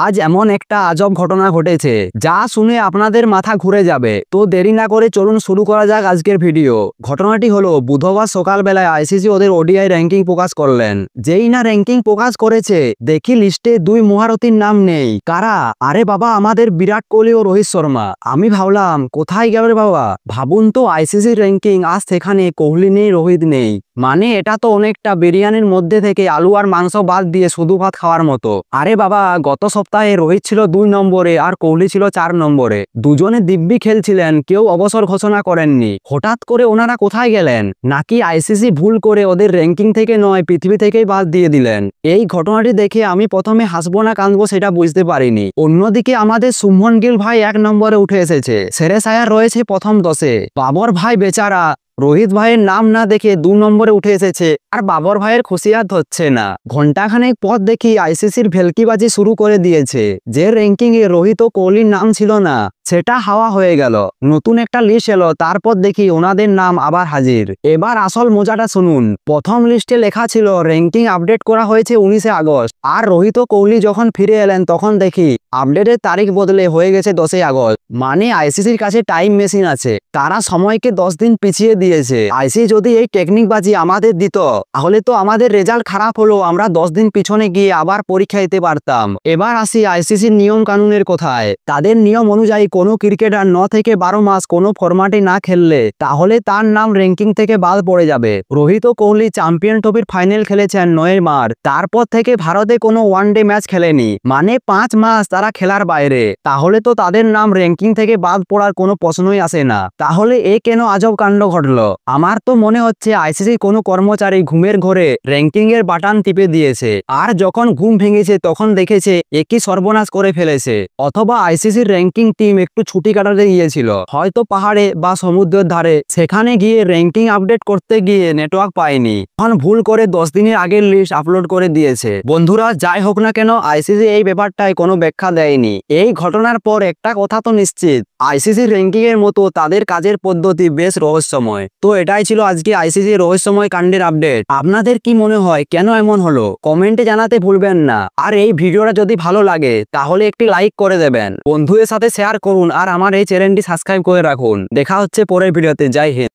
আজ এমন একটা আজব ঘটনা ঘটেছে যা শুনে আপনাদের মাথা ঘুরে যাবে। তো দেরি না করে চলুন শুরু করা যাক আজকের ভিডিও। ঘটনাটি হলো বুধবার সকালবেলায় আইসিসি ওদের ওডিআই র্যাঙ্কিং প্রকাশ করলেন। যেই না র্যাঙ্কিং প্রকাশ করেছে দেখি লিস্টে দুই মহারথীর নাম নেই। কারা? আরে বাবা, আমাদের বিরাট কোহলি ও রোহিত শর্মা। আমি ভাবলাম কোথায় গেল রে বাবা। ভাবুন তো, আইসিসির র্যাঙ্কিং আজ সেখানে কোহলি নেই, রোহিত নেই। মানে এটা তো অনেকটা বিরিয়ানির মধ্যে থেকে আলু আর মাংস বাদ দিয়ে শুধু ভাত খাওয়ার মতো। আরে বাবা, গত সপ্তাহে রোহিত ছিল 2 নম্বরে আর কোহলি ছিল 4 নম্বরে। দুজনে দিব্যি খেলছিলেন, কেউ অবসর ঘোষণা করেননি। হঠাৎ করে ওনারা কোথায় গেলেন? নাকি আইসিসি ভুল করে ওদের র্যাঙ্কিং থেকে নয়, পৃথিবী থেকেই বাদ দিয়ে দিলেন? এই ঘটনাটি দেখে আমি প্রথমে হাসবো না কাঁদবো সেটা বুঝতে পারিনি। অন্যদিকে আমাদের শুভমন গিল ভাই 1 নম্বরে উঠে এসেছে। শ্রেয়াস আয়ার রয়েছে প্রথম 10-এ। বাবর ভাই বেচারা রোহিত ভাইয়ের নাম না দেখে 2 নম্বরে উঠে এসেছে, আর বাবর ভাইয়ের খুশি আর হচ্ছে না। ঘন্টাখানেক পর দেখি আইসিসির ভেলকিবাজি শুরু করে দিয়েছে। যে র্যাঙ্কিং এ রোহিত ও কোহলির নাম ছিল না সেটা হাওয়া হয়ে গেল। নতুন একটা লিস্ট এলো, তারপর দেখি ওনাদের নাম আবার হাজির। এবার আসল মজাটা শুনুন। প্রথম লিস্টে লেখা ছিল র্যাঙ্কিং আপডেট করা হয়েছে 19শে আগস্ট, আর রোহিত ও কোহলি যখন ফিরে এলেন তখন দেখি আপডেটের তারিখ বদলে হয়ে গেছে 10ই আগস্ট। মানে আইসিসির কাছে টাইম মেশিন আছে, তারা সময়কে 10 দিন পিছিয়ে দিয়েছে। আইসিসি যদি এই টেকনিক বাজি আমাদের দিত তাহলে তো আমাদের রেজাল্ট খারাপ হলো আমরা 10 দিন পিছনে গিয়ে আবার পরীক্ষা দিতে পারতাম। এবার আসি আইসিসির নিয়ম কানুনের কথায়। তাদের নিয়ম অনুযায়ী কোনো ক্রিকেটার 9 থেকে 12 মাস কোনো ফরম্যাটে না খেললে তাহলে তার নাম র্যাঙ্কিং থেকে বাদ পড়ে যাবে। রোহিত ও কোহলি চ্যাম্পিয়ন ট্রফির ফাইনাল খেলেছেন 9 মার্চ, তারপর থেকে ভারতে কোনো ওয়ানডে ম্যাচ খেলেনি। মানে 5 মাস তারা খেলার বাইরে। তাহলে তো তাদের নাম র্যাঙ্কিং থেকে বাদ পড়ার কোনো প্রশ্নই আসে না। তাহলে এ কেন আজব কাণ্ড ঘটলো? আমার তো মনে হচ্ছে আইসিসি কোনো কর্মচারী ঘুমের ঘরে র্যাঙ্কিং এর বাটন টিপে দিয়েছে, আর যখন ঘুম ভেঙেছে তখন দেখেছে একই সর্বনাশ করে ফেলেছে। অথবা আইসিসির র্যাঙ্কিং টিম একটু ছুটি কাটাতে গিয়েছিল, হয়তো পাহাড়ে বা সমুদ্রের ধারে। সেখানে গিয়ে র্যাঙ্কিং আপডেট করতে গিয়ে নেটওয়ার্ক পায়নি, তখন ভুল করে 10 দিনের আগের লিস্ট আপলোড করে দিয়েছে। বন্ধুরা, যাই হোক না কেন আইসিসি এই ব্যাপারটায় কোনো ব্যাখ্যা দেয়নি। এই ঘটনার পর একটা কথা তো নিশ্চিত, আইসিসি র্যাঙ্কিং এর মতো তাদের কাজের পদ্ধতি বেশ রহস্যময়। তো এটাই ছিল আজকে আইসিসি রহস্যময় কাণ্ডের আপডেট। আপনাদের কি মনে হয় কেন এমন হলো? কমেন্টে জানাতে ভুলবেন না। আর এই ভিডিওটা যদি ভালো লাগে তাহলে একটি লাইক করে দেবেন, বন্ধুদের সাথে শেয়ার করুন, আর আমার এই চ্যানেলটি সাবস্ক্রাইব করে রাখুন। দেখা হচ্ছে পরের ভিডিওতে। জয় হিন্দ।